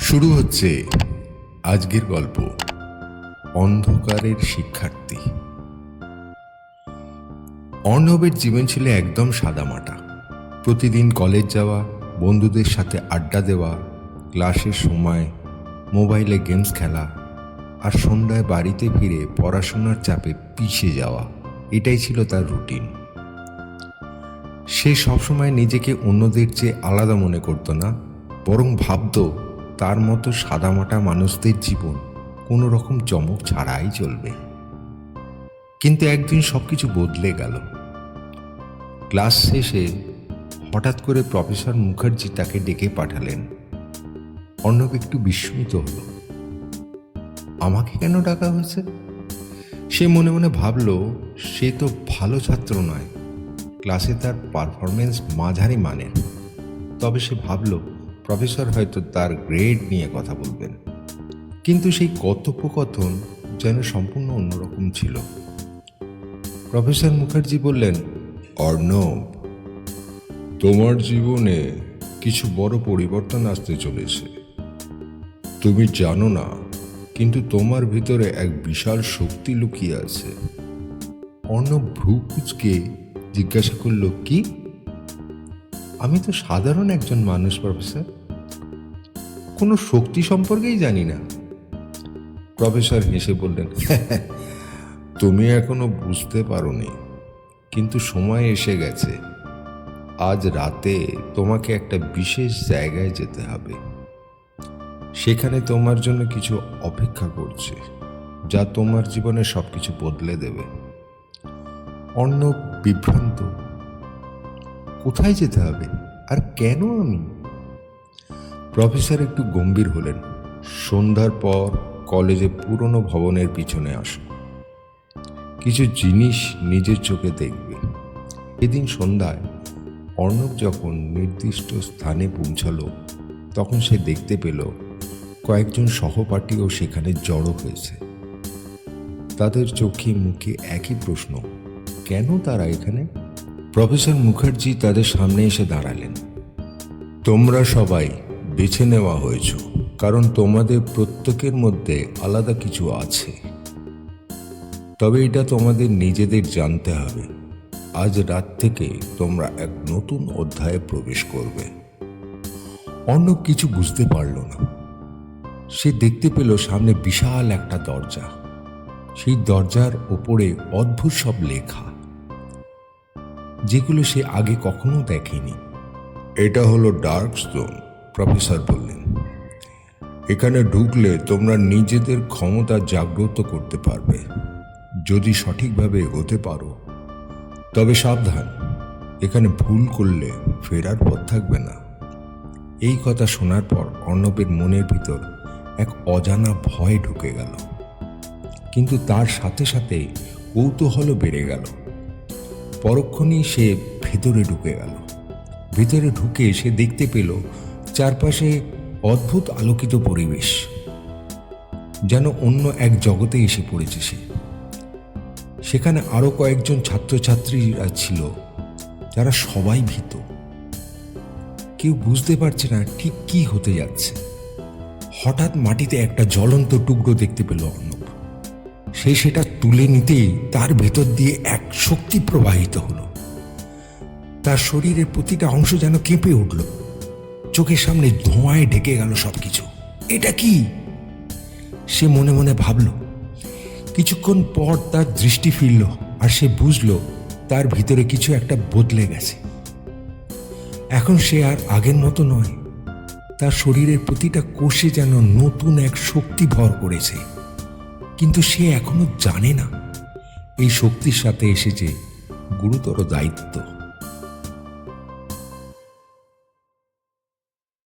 শুরু হচ্ছে আজকের গল্প, অন্ধকারের শিক্ষার্থী। অর্ণবের জীবন ছিল একদম সাদামাটা। প্রতিদিন কলেজ যাওয়া, বন্ধুদের সাথে আড্ডা দেওয়া, ক্লাসের সময় মোবাইলে গেমস খেলা, আর সন্ধ্যায় বাড়িতে ফিরে পড়াশোনার চাপে পিছিয়ে যাওয়া, এটাই ছিল তার রুটিন। সে সবসময় নিজেকে অন্যদের চেয়ে আলাদা মনে করতো না, বরং ভাবতো তার মতো সাদামাটা মানুষদের জীবন কোনো রকম চমক ছাড়াই চলবে। কিন্তু একদিন সবকিছু বদলে গেল। ক্লাস শেষে হঠাৎ করে প্রফেসর মুখার্জি তাকে ডেকে পাঠালেন। অর্ণব একটু বিস্মিত হলো। আমাকে কেন ডাকা হয়েছে? সে মনে মনে ভাবল, সে তো ভালো ছাত্র নয়, ক্লাসে তার পারফরমেন্স মাঝারি মানের। তবে সে ভাবল প্রফেসর হয়তো তার গ্রেড নিয়ে কথা বলবেন। কিন্তু সেই কথোপকথন যেন সম্পূর্ণ অন্যরকম ছিল। প্রফেসর মুখার্জি বললেন, অর্ণব, তোমার জীবনে কিছু বড় পরিবর্তন আসতে চলেছে। তুমি জানো না, কিন্তু তোমার ভিতরে এক বিশাল শক্তি লুকিয়ে আছে। অর্ণব ভ্রু কুঁচকে জিজ্ঞাসা করল, কি? আমি তো সাধারণ একজন মানুষ প্রফেসর, কোনো শক্তি সম্পর্কেই জানি না। প্রফেসর হেসে বললেন, তুমি এখনো বুঝতে পারোনি, কিন্তু সময় এসে গেছে। আজ রাতে তোমাকে একটা বিশেষ জায়গায় যেতে হবে। সেখানে তোমার জন্য কিছু অপেক্ষা করছে, যা তোমার জীবনে সবকিছু বদলে দেবে। অর্ণব বিভ্রান্ত। কোথায় যেতে হবে, আর কেন আমি? প্রফেসর একটু গম্ভীর হলেন। সন্ধ্যার পর কলেজে পুরনো ভবনের পিছনে আসো। কিছু জিনিস নিজের চোখে দেখবে। এদিন সন্ধ্যায় অর্ণব যখন নির্দিষ্ট স্থানে পৌঁছালো, তখন সে দেখতে পেল কয়েকজন সহপাঠীও সেখানে জড়ো হয়েছে। তাদের চোখে মুখে একই প্রশ্ন, কেন তারা এখানে? প্রফেসর মুখার্জি তাদের সামনে এসে দাঁড়ালেন। তোমরা সবাই বেছে নেওয়া হয়েছ কারণ তোমাদের প্রত্যেকের মধ্যে আলাদা কিছু আছে। তবে এটা তোমাদের নিজেদের জানতে হবে। আজ রাত থেকে তোমরা এক নতুন অধ্যায়ে প্রবেশ করবে। অর্ণব কিছু বুঝতে পারল না। সে দেখতে পেল সামনে বিশাল একটা দরজা। সেই দরজার ওপরে অদ্ভুত সব লেখা, যেগুলো সে আগে কখনো দেখেনি। এটা হলো ডার্ক স্টোন, প্রফেসর বললেন। এখানে ঢুকলে তোমরা নিজেদের ক্ষমতা জাগ্রত করতে পারবে, যদি সঠিকভাবে এগোতে পারো। তবে সাবধান, এখানে ভুল করলে ফেরার পথ থাকবে না। এই কথা শোনার পর অর্ণবের মনের ভিতর এক অজানা ভয় ঢুকে গেল, কিন্তু তার সাথে সাথে কৌতূহলও বেড়ে গেল। পরক্ষণেই সে ভেতরে ঢুকে গেল। ভিতরে ঢুকে সে দেখতে পেল চারপাশে অদ্ভুত আলোকিত পরিবেশ, যেন অন্য এক জগতে এসে পড়েছে সে। সেখানে আরো কয়েকজন ছাত্রছাত্রীরা ছিল, যারা সবাই ভীত। কেউ বুঝতে পারছে না ঠিক কি হতে যাচ্ছে। হঠাৎ মাটিতে একটা জ্বলন্ত টুকরো দেখতে পেল অর্ণব। সে সেটা তুলে নিতেই তার ভেতর দিয়ে এক শক্তি প্রবাহিত হলো। তার শরীরের প্রতিটা অংশ যেন কেঁপে উঠল। চোখের সামনে ধোঁয়ায় ঢেকে গেল সবকিছু। এটা কি? সে মনে মনে ভাবল। কিছুক্ষণ পর তার দৃষ্টি ফিরল, আর সে বুঝল তার ভিতরে কিছু একটা বদলে গেছে। এখন সে আর আগের মতো নয়। তার শরীরের প্রতিটা কোষে যেন নতুন এক শক্তি ভর করেছে। কিন্তু সে এখনো জানে না এই শক্তির সাথে এসেছে গুরুতর দায়িত্ব।